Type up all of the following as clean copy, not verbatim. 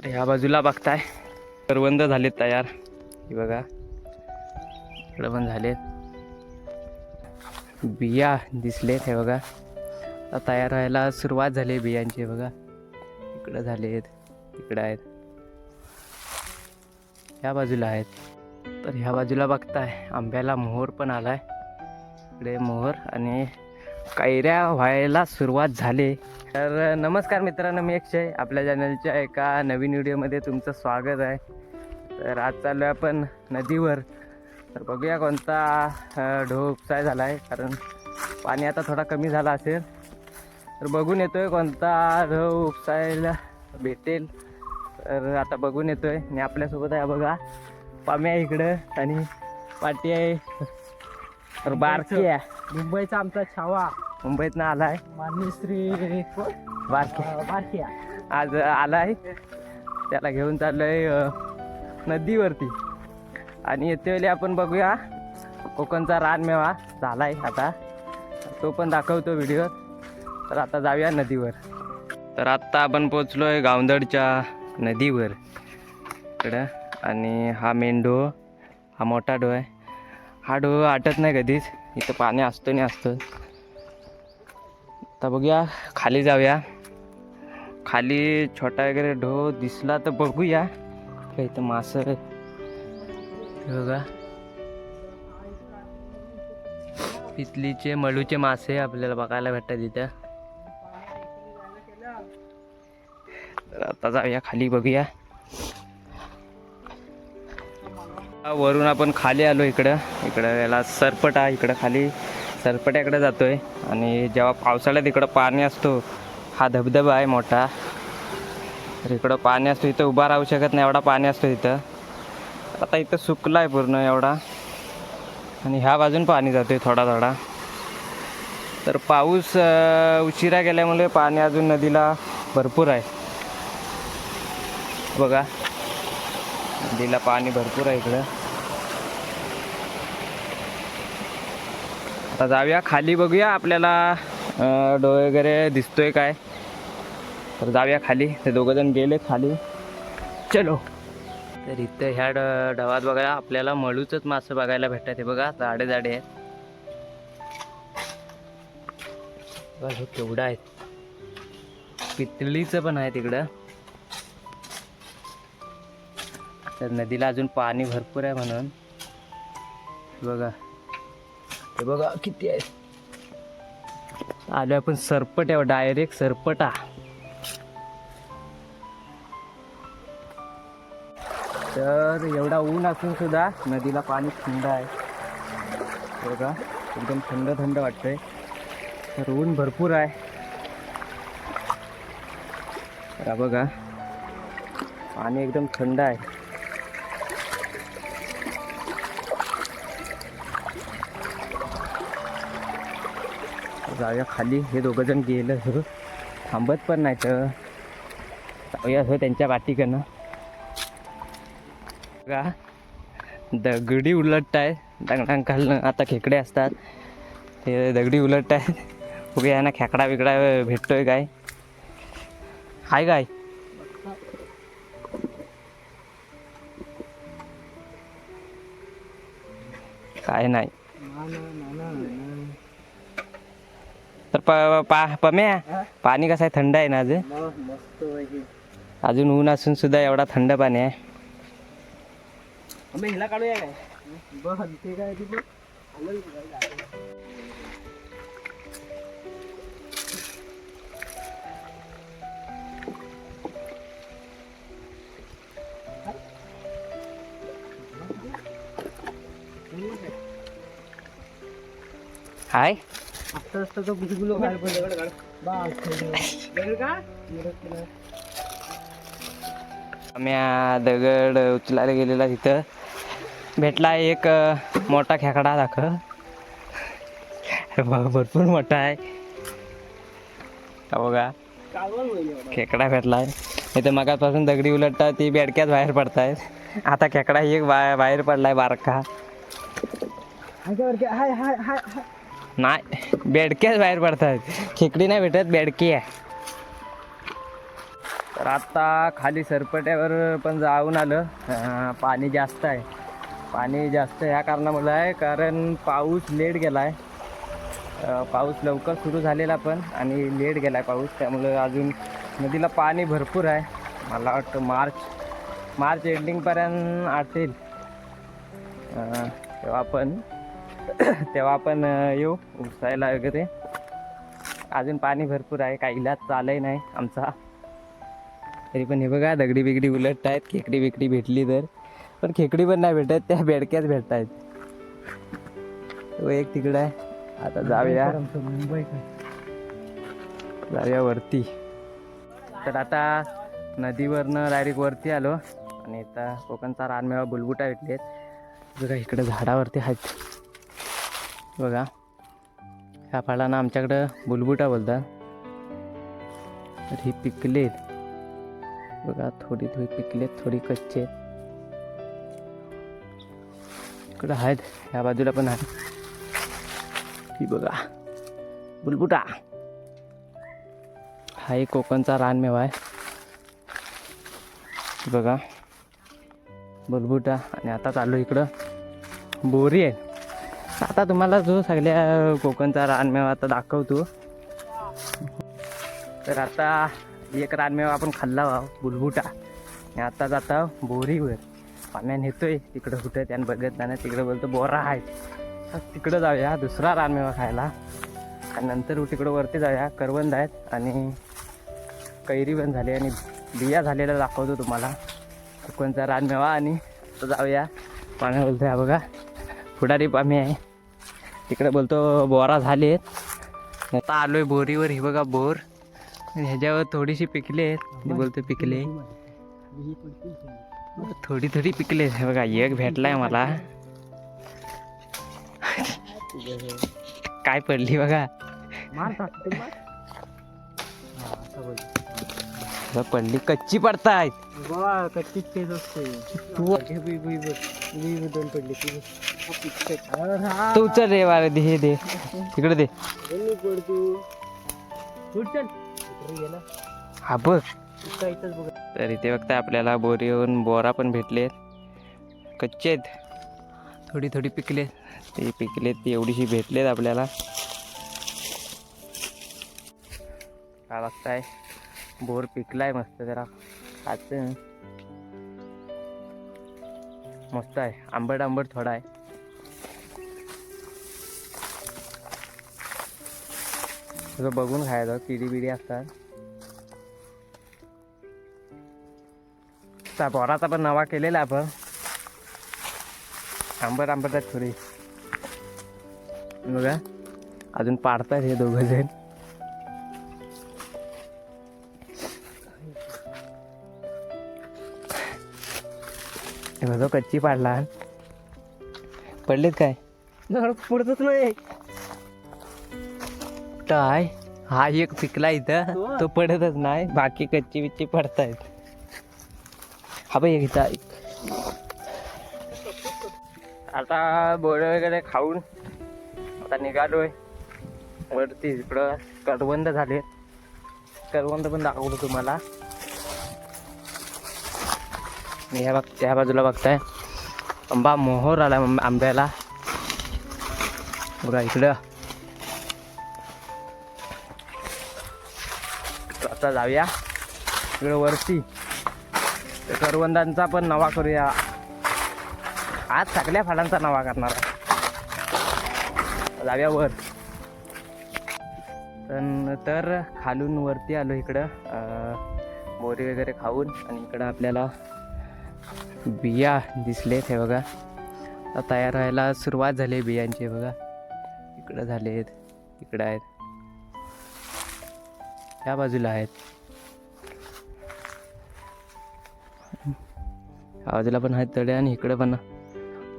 तर ह्या बाजूला बघताय करवंद झालेत तयार. हे बघा इकडं पण झालेत. बिया दिसलेत हे बघा. आता तयार व्हायला सुरुवात झाली बियांची. बघा इकडं झालेत, इकडं आहेत, ह्या बाजूला आहेत. तर ह्या बाजूला बघताय आंब्याला मोहर पण आलाय. इकडे मोहर आणि कैऱ्या व्हायला सुरुवात झाली. तर नमस्कार मित्रांनो, मी अक्षय. आपल्या चॅनलच्या एका नवीन व्हिडिओमध्ये तुमचं स्वागत आहे. तर आज चाललो आहे आपण नदीवर. तर बघूया कोणता ढोह उपसाय झाला आहे, कारण पाणी आता थोडा कमी झाला असेल. तर बघून येतोय कोणता ढोह उपसायला भेटेल. तर आता बघून येतोय. आणि आपल्यासोबत आहे बघा पाम्या इकडं आणि पाटी आहे. तर बारकी आहे, मुंबईचा आमचा छावा, मुंबईतनं आलाय माननीय श्री बारकी आज आलाय. त्याला घेऊन चाललोय नदीवरती. आणि येते वेळी आपण बघूया कोकणचा रानमेवा झालाय आता, तो पण दाखवतो व्हिडिओ. तर आता जाऊया नदीवर. तर आत्ता आपण पोचलोय गावंदडच्या नदीवर इकडं. आणि हा मेन ढोह, हा मोठा ढोह आहे. हा ढोह आटत नाही कधीच, इथं पाणी असतो नाही असतं. आता बघूया खाली जाऊया. खाली छोटा वगैरे ढोह दिसला तर बघूया. इथं मासं बघा, पितलीचे मळूचे मासे आपल्याला बघायला भेटतात इथं. तर आता जाऊया खाली बघूया. वरून आपण खाली आलो इकडं याला सरपटा, इकडं खाली सरपट्याकडे जातोय. आणि जेव्हा पावसाळ्यात इकडं पाणी असतो, हा धबधबा आहे मोठा. तर इकडं पाणी असतो, इथं उभा राहू शकत नाही एवढा पाणी असतो इथं. आता इथं सुकला आहे पूर्ण एवढा. आणि ह्या बाजून पाणी जातोय थोडा थोडा. तर पाऊस उशिरा गेल्यामुळे पाणी अजून नदीला भरपूर आहे. बघा नदीला पाणी भरपूर आहे इकडं. आता जाऊया खाली बघूया आपल्याला ढोह वगैरे दिसतोय काय. तर जाऊया खाली. ते दोघं जण गेले खाली. चलो. तर इथं ह्या ढवात बघा आपल्याला मळूचंच मासं बघायला भेटतात. हे बघा जाडे जाडे आहेत बघा, हे केवढं आहेत. पितळीचं पण आहे तिकडं. तर नदीला अजून पाणी भरपूर आहे म्हणून बघा, हे बघा किती आहे. आलो आपण सरपट्यावर, डायरेक्ट सरपटा. तर एवढा ऊन असून सुद्धा नदीला पाणी थंड आहे बघा, एकदम थंड थंड वाटतंय. तर ऊन भरपूर आहे. तर बघा पाणी एकदम थंड आहे. जाऊया खाली. हे दोघं जण गेलं हो, थांबत पण नाही. तर जाऊया हो त्यांच्या पाठीकडनं. बघा दगडी उलट आहे, डांग खालनं आता खेकडे असतात, ते दगडी उलट आहे. बघूया ना खेकडा बिकडा भेटतोय काय. हाय काय काय नाही. तर पम्या पाणी कसं आहे, थंड आहे ना अजून. अजून ऊन असून सुद्धा एवढा थंड पाणी आहे. हिला काढूया काय बघ ते काय ती हाय आत्ता असतं तो गुलगुलो काढ पडले का. आम्ही दगड उचलायला गेलेला, तिथं भेटला एक मोठा खेकडा. दाखव भरपूर मोठा आहे बघा. खेकडा भेटलाय. इथं मगापासून दगडी उलटतात, ती बेडक्यात बाहेर पडतायत. आता खेकडा एक बाहेर पडलाय बारका. नाही बेडक्याच बाहेर पडतात, खेकडी नाही भेटत, बेडकी आहे. तर आता खाली सरपट्यावर पण जाऊन आलं. पाणी जास्त आहे. पाणी जास्त ह्या कारणामुळे आहे कारण पाऊस लेट गेला आहे. पाऊस लवकर सुरू झालेला पण आणि लेट गेला आहे पाऊस, त्यामुळं अजून नदीला पाणी भरपूर आहे. मला वाटतं मार्च एंडिंगपर्यंत आटेल. तेव्हा आपण येऊ उसायला वगैरे. अजून पाणी भरपूर आहे, काहीला चालही नाही आमचा. तरी पण हे बघा दगडी बिगडी उलट आहेत. खेकडी बिकडी भेटली तर, पण खेकडी पण नाही भेटत, त्या बेडक्याच भेटत आहेत. तो एक तिकडं आहे. आता जाऊया वरती. तर आता नदीवरनं डायरेक्ट वरती आलो आणि आता कोकणचा रानमेवा बुलबुटा भेटलेत. बघा इकडं झाडावरती आहेत बघा. ह्या फळांना आमच्याकडं बुलबुटा बोलतात. तर ही पिकलेत बघा, थोडी पिकलेत, थोडी कच्चे आहेत. इकडं आहेत, ह्या बाजूला पण आहे. ही बघा बुलबुटा, हा एक कोकणचा रानमेवा आहे बघा बुलबुटा. आणि आता चालू इकडं बोरी आहे. आता तुम्हाला जो सगळ्या कोकणचा रानमेवा आता दाखवतो. तर आता एक रानमेवा आपण खाल्ला बुलबुटा आणि आता जाता बोरीवर. पाण्या नेतोय तिकडं कुठं त्यानं बघत नाही, तिकडं बोलतो बोरा आहे. तिकडं जाऊया दुसरा रानमेवा खायला आणि नंतर तिकडं वरती जाऊया. करवंद आहेत आणि कैरी पण झाली आणि बिया झालेला दाखवतो तुम्हाला कोकणचा रानमेवा. आणि जाऊया पाण्या बोलतो आहे बघा, पुढारी पामी आहे. तिकडे बोलतो बोरा झालेत. आता आलोय बोरीवर. ही बघा बोर, ह्याच्यावर थोडीशी पिकले आहेत. बोलतो पिकले, थोडी पिकले. हे बघा एक भेटलाय मला. काय पडली बघा, पडली. कच्ची पडतायत तू चल रे वारे दे, हे दे तिकडे दे. हा बघ. तर इथे बघता आपल्याला बोरीवरून बोरा पण भेटले. कच्चे आहेत, थोडी पिकले. ते पिकलेत ते एवढीशी भेटलेत आपल्याला. काय बघताय, बोर पिकलाय मस्त. जरा खायचं मस्त आहे. आंबट थोडा आहे. सगळं बघून खायचं, किडी बिडी असतात. त्या बोराचा पण नवा केलेला आपण. आंबट आहे थोडी बघा. अजून पाडतात हे दोघं जण. बघा कच्ची पाडला. पडलेत काय पुढतच नाही काय. हा एक पिकला इथं, तो पडतच नाही. बाकी कच्ची बिच्ची पडतायत. हा बाई एक इथं. आता बोर वगैरे खाऊन आता निघालोय वरती. इकडं करवंद झाले, करवंद पण दाखवतो तुम्हाला. ह्या बाजूला बघताय आंबा मोहर आला आंब्याला बघा इकडं. आता जाऊया इकडं वरती, करवंदांचा पण नवा करूया. आज सगळ्या फळांचा नवा करणार आहे. जाऊया वर. तर खालून वरती आलो इकडं बोरी वगैरे खाऊन. आणि इकडं आपल्याला बिया दिसलेत. हे बघा आता तयार व्हायला सुरुवात झाली बियांची. बघा इकडं झालेत, इकडं आहेत, या बाजूला आहेत, या बाजूला पण आहेत तळे. आणि इकडं पण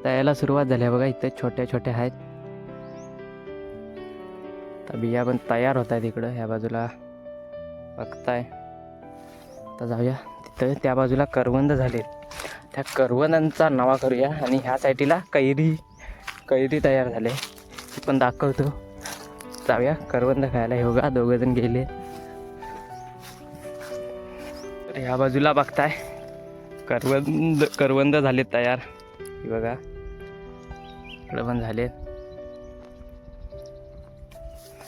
तयाला सुरुवात झाली आहे बघा. इथे छोट्या आहेत. तर बिया पण तयार होत आहेत इकडं. ह्या बाजूला बघताय. आता जाऊया तिथं. त्या बाजूला करवंद झालेत, त्या करवंदांचा नवा करूया. आणि ह्या साईडला कैरी तयार झाले, ती पण दाखवतो. जाऊया करवंद खायला. हे बघा दोघं जण गेले. या बाजूला बघताय करवंद झालेत तयार. हे बघा इकडे पण झालेत.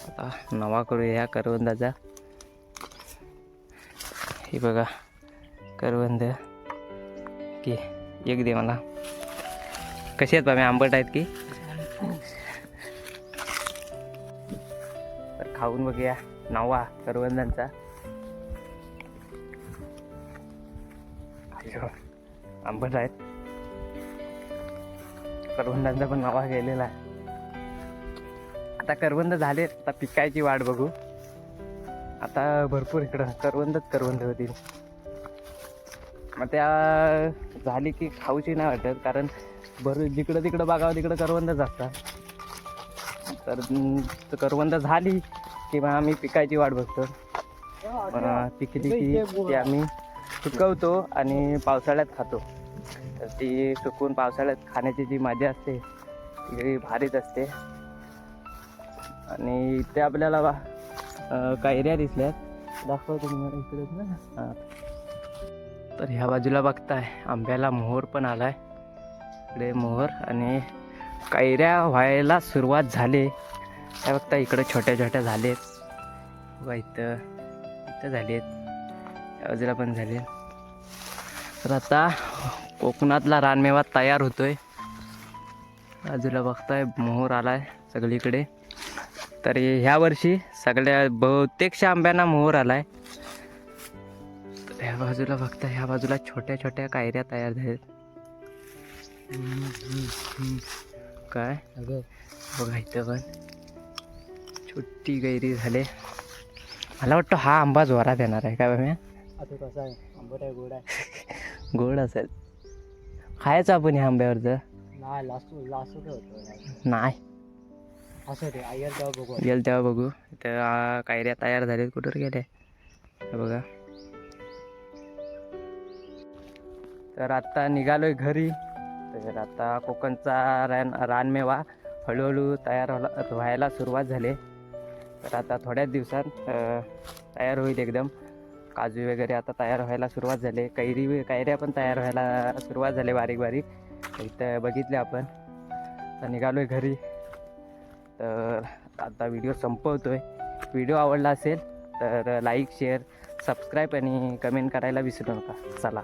आता नवा करूया या करवंदाचा. हे बघा करवंद की एक दे मला. कसे आहेत बाबा, आंबट आहेत की? तर खाऊन बघूया नवा करवंदांचा. आंबट आहेत करवंदांचा पण नवा गेलेला आहे. आता करवंद झाले, आता पिकायची वाट बघू. आता भरपूर इकडं करवंद होतील. मग त्या झाली की खाऊची नाही वाटत, कारण जिकडं तिकडं बघावं तिकडं करवंदच असतात. तर करवंद झाली की मग आम्ही पिकायची वाट बघतो. पिकली की ती आम्ही सुकवतो आणि पावसाळ्यात खातो. तर ती सुकवून पावसाळ्यात खाण्याची जी मजा असते ती भारीच असते. आणि इथे आपल्याला कैऱ्या दिसल्यात, दाखवतो तुम्हाला इकडेच ना. हां, तर ह्या बाजूला बघताय आंब्याला मोहर पण आलाय. इकडे मोहर आणि कैऱ्या व्हायला सुरुवात झाली. त्या बघता इकडे छोट्या छोट्या झालेत बघा. इथं झालेत, त्या बाजूला पण झाले. तर आता कोकणातला रानमेवा तयार होतोय. बाजूला बघताय मोहर आलाय सगळीकडे. तर ह्या वर्षी सगळ्या बहुतेकशा आंब्यांना मोहर आलाय. ह्या बाजूला बघताय, ह्या बाजूला छोट्या छोट्या कैऱ्या तयार झाल्यात. काय बघा इथं पण छोटी कैरी झाले. मला वाटतं हा आंबा जोरात येणार आहे काय बाबा? आता कसं आहे, आंबट आहे गोड आहे? गोड असेल. खायचं आपण ह्या आंब्यावरचं? नाही, लासू काय होतं नाही. असं ते आयर तेव्हा बघू. येईल तेव्हा बघू. त्या कैऱ्या तयार झाल्यात, कुठं गेल्या बघा. तर आता निघालोय घरी. तर आता कोकणचा रानमेवा हळूहळू तयार व्हायला सुरुवात झाली. तर आता थोड्याच दिवसात तयार होईल एकदम. काजू वगैरे आता तयार व्हायला सुरुवात झाली. कैऱ्या पण तयार व्हायला सुरुवात झाली बारीक बारीक. इथं बघितले आपण. आता निघालो आहे घरी. तर आता व्हिडिओ संपवतोय. व्हिडिओ आवडला असेल तर लाईक, शेअर, सबस्क्राईब आणि कमेंट करायला विसरू नका. चला.